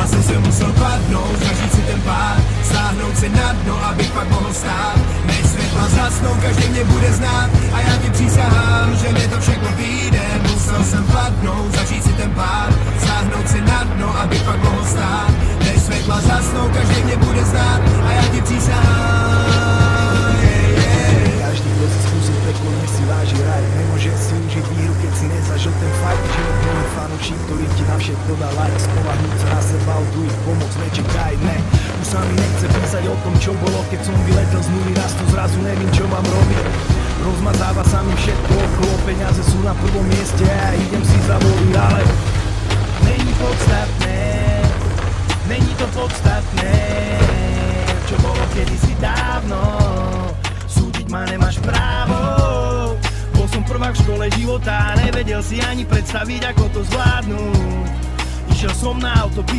Já jsem se musel padnout, zažít si ten pád, stáhnout se na dno, abych pak mohl stát. Než světla zhasnou, každý mě bude znát a já ti přísahám, že mi to všechno vyjde. Musel jsem padnout, zažít si ten pád, stáhnout se na dno, abych pak mohl stát. Než světla zhasnou, každý mě bude znát a já ti přísahám. Každý, kdo si skúsil peklo, nech si váži raj. Nemôže si užiť výhru, keď si nezažil ten fight. Život plný fanúšik, ktorý ti na všetko dá like. Spolahnúť sa na seba, od druhých pomoc, nečekaj, ne. Už sa mi nechce písať o tom, čo bolo, keď som vyletel z nuly. Raz to zrazu nevím, čo mám robiť. Rozmazáva sa mi všetko okolo, peniaze sú na prvom mieste a ja idem si zavoliť, ale není podstatné, není to podstatné, čo bolo kedysi dávno. Súdiť ma nemáš právo. Bol som prvák v škole života a nevedel si ani predstaviť, ako to zvládnuť. Išiel som na autopilot.